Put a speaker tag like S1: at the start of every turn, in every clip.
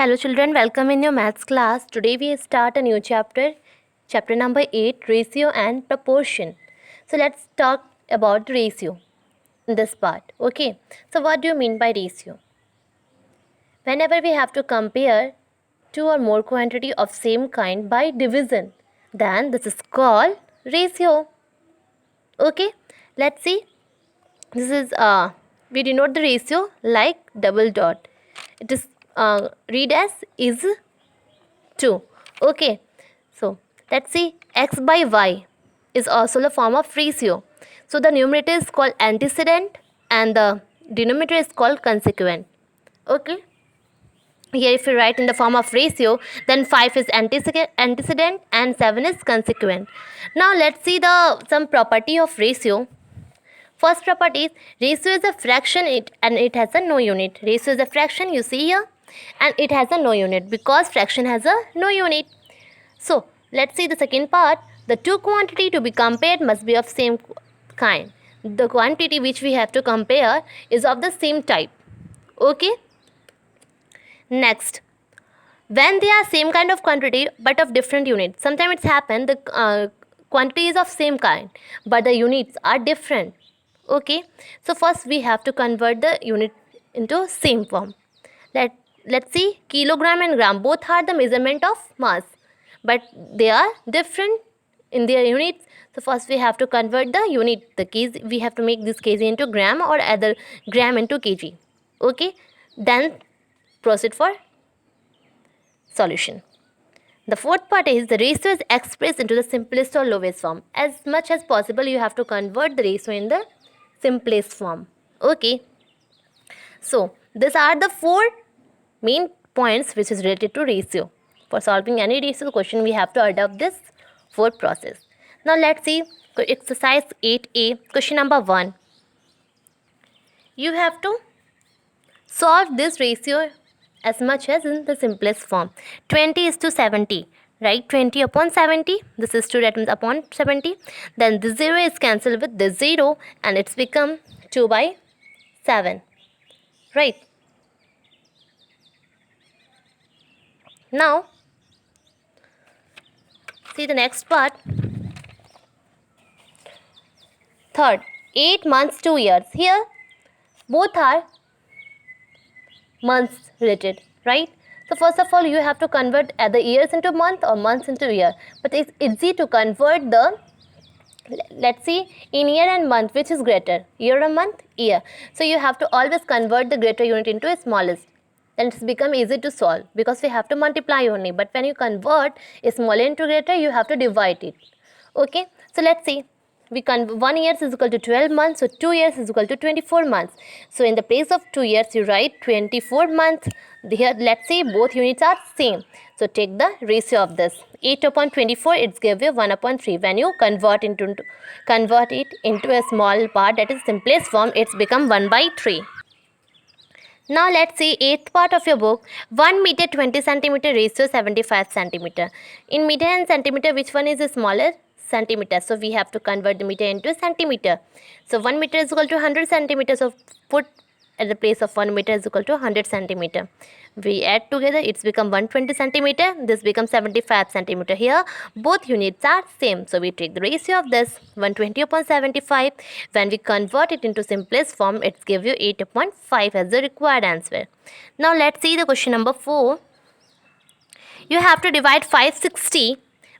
S1: Hello children, welcome in your maths class. Today we start a new chapter, chapter number 8, ratio and proportion. So let's talk about ratio in this part. Okay, so what do you mean by ratio? Whenever we have to compare two or more quantity of same kind by division, then this is called ratio. Okay, let's see. This is we denote the ratio like double dot. It is read as is 2. Okay, so let's see, x by y is also a form of ratio. So the numerator is called antecedent and the denominator is called consequent. Okay, here if you write in the form of ratio, then 5 is antecedent and 7 is consequent. Now let's see the some property of ratio. First property is ratio is a fraction and it has a no unit. Ratio is a fraction, you see here, and it has a no unit because fraction has a no unit. So let's see the second part. The two quantity to be compared must be of same kind. The quantity which we have to compare is of the same type. Okay. Next, when they are same kind of quantity but of different units. Sometimes it's happened the quantity is of same kind but the units are different. Okay. So first we have to convert the unit into same form. Let's see, kilogram and gram both are the measurement of mass, but they are different in their units. So first we have to convert the unit, the kg, we have to make this kg into gram or either gram into kg. Okay, then proceed for solution. The fourth part is the ratio is expressed into the simplest or lowest form. As much as possible you have to convert the ratio in the simplest form. Okay, so these are the four main points which is related to ratio. For solving any ratio question, we have to adopt this four process. Now let's see exercise 8a, question number 1. You have to solve this ratio as much as in the simplest form. 20 is to 70, right? 20 upon 70, this is 2, that means upon 70. Then the 0 is cancelled with the 0 and it's become 2 by 7, right? Now, see the next part. Third, 8 months, 2 years. Here, both are months related, right? So first of all, you have to convert either years into month or months into year. But it's easy to convert the, let's see, in year and month, which is greater? Year or month? Year. So you have to always convert the greater unit into a smallest. Then it's become easy to solve because we have to multiply only. But when you convert a smaller into greater, you have to divide it. Okay, so let's see. 1 year is equal to 12 months, so 2 years is equal to 24 months. So in the place of 2 years, you write 24 months. Here, let's say both units are same. So take the ratio of this. 8 upon 24, it's give you 1 upon 3. When you convert it into a small part, that is simplest form, it's become 1 by 3. Now let's see 8th part of your book. 1 meter 20 centimeter ratio 75 centimeter. In meter and centimeter, which one is smaller? Centimeter. So we have to convert the meter into centimeter. So 1 meter is equal to 100 centimeters. So put at the place of 1 meter is equal to 100 centimeter. We add together, it's become 120 centimeter. This becomes 75 centimeter. Here both units are same. So we take the ratio of this 120 upon 75. When we convert it into simplest form, it's give you 8 upon 5 as the required answer. Now let's see the question number 4. You have to divide 560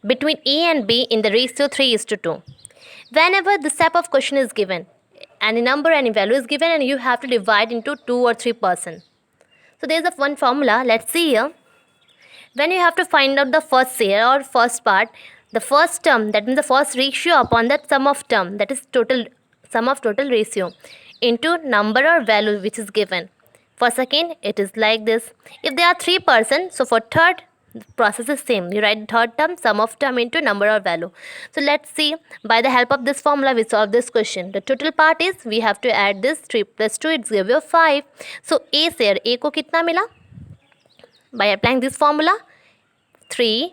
S1: between A and B in the ratio 3:2. Whenever this type of question is given, any number, any value is given and you have to divide into 2 or 3%. So there is one formula, let's see here. When you have to find out the first share or first part, the first term, that means the first ratio upon the sum of term, that is total sum of total ratio, into number or value which is given. For second, it is like this. If there are 3%, so for third, the process is same. You write third term, sum of term into number or value. So let's see, by the help of this formula, we solve this question. The total part is, we have to add this 3 plus 2, it's give you 5. So A share, A को कितना मिला? By applying this formula, 3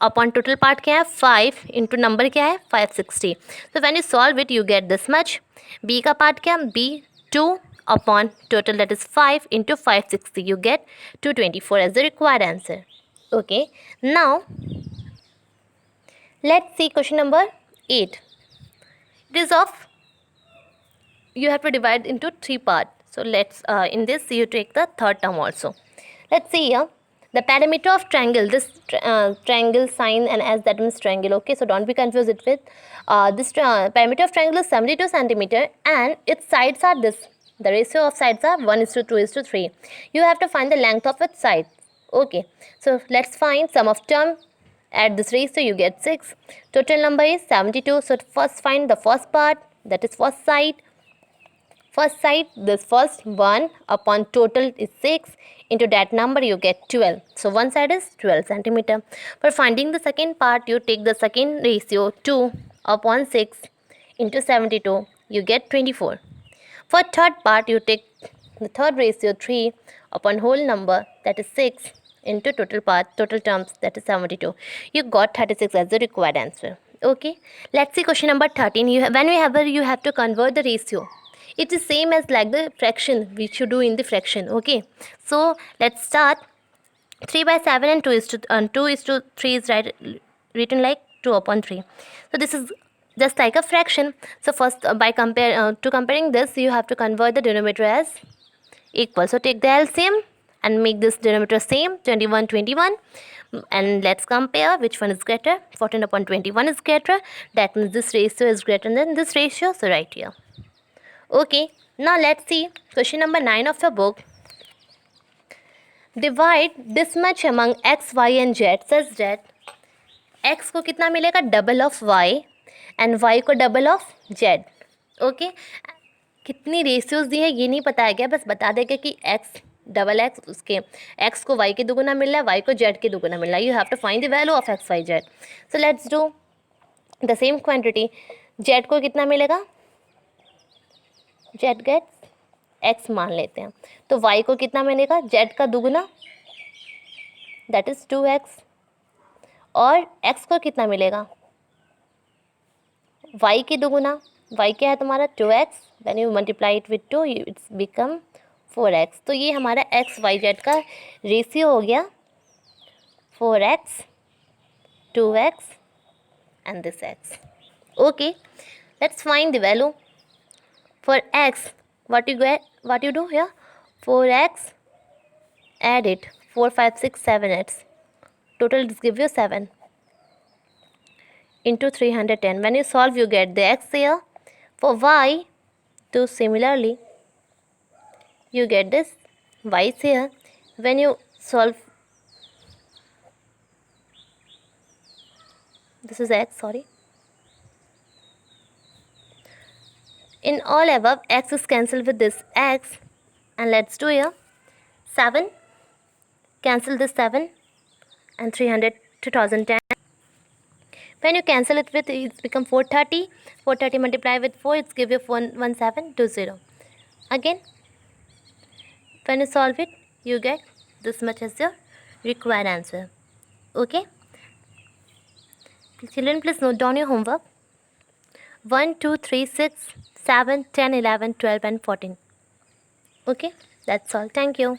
S1: upon total part क्या है? 5 into number क्या है? 560. So when you solve it, you get this much. B का part क्या? B 2 upon total, that is 5 into 560. You get 224 as the required answer. Okay, now let's see question number 8. It is of, you have to divide into 3 parts. So let's in this you take the third term also. Let's see here. The perimeter of triangle, this triangle sign and as that means triangle. Okay, so don't be confused it with this perimeter of triangle is 72 centimeter and its sides are this. The ratio of sides are 1:2:3. You have to find the length of its side. Okay, so let's find sum of term. Add this ratio, you get 6. Total number is 72. So first find the first part, that is first side. First side, this first 1 upon total is 6. Into that number you get 12. So one side is 12 centimeter. For finding the second part, you take the second ratio 2 upon 6 into 72. You get 24. For third part, you take the third ratio 3 upon whole number, that is 6 into total part, total terms, that is 72. You got 36 as the required answer. Okay, let's see question number 13. Whenever you have to convert the ratio, it is same as like the fraction which you do in the fraction. Okay, so let's start. 3/7 and 2:3 is written like 2 upon 3. So this is just like a fraction. So first comparing this, you have to convert the denominator as equal. So take the LCM and make this denominator same, 21 21, and let's compare which one is greater. 14 upon 21 is greater, that means this ratio is greater than this ratio, so right here. Okay, now let's see question number 9 of your book. Divide this much among x, y and z such that x को कितना मिलेगा, double of y and y को double of z. Okay, कितनी ratios दी है ये नहीं पता है क्या, बस बता देगा कि x डबल एक्स, उसके x को y के दुगुना मिल रहा है, y को z के दुगुना मिल रहा है. You have to find the value of x, y, z. So let's do the same quantity. z को कितना मिलेगा, z गेट्स x मान लेते हैं, तो y को कितना मिलेगा, z का दुगुना, दैट इज 2x, और x को कितना मिलेगा, y के दुगुना. y क्या है तुम्हारा 2x, when you multiply it with 2 it's become 4x. तो ये हमारा x y z का रेशियो हो गया 4x 2x and this x. Okay, let's find the value for x. What you do here, 4x, add it, 4 5 6 7 x, total this give you 7 into 310. When you solve, you get the x here. For y, too similarly you get this y is here. When you solve, this is x, sorry. In all above, x is cancelled with this x, and let's do here 7, cancel this 7 and 300 2010. When you cancel it with, it's become 430. 430 multiply with 4, it's give you 1720. Again, when you solve it, you get this much as your required answer. Okay, children, please note down your homework. 1 2 3 6 7 10 11 12 and 14. Okay, that's all. Thank you.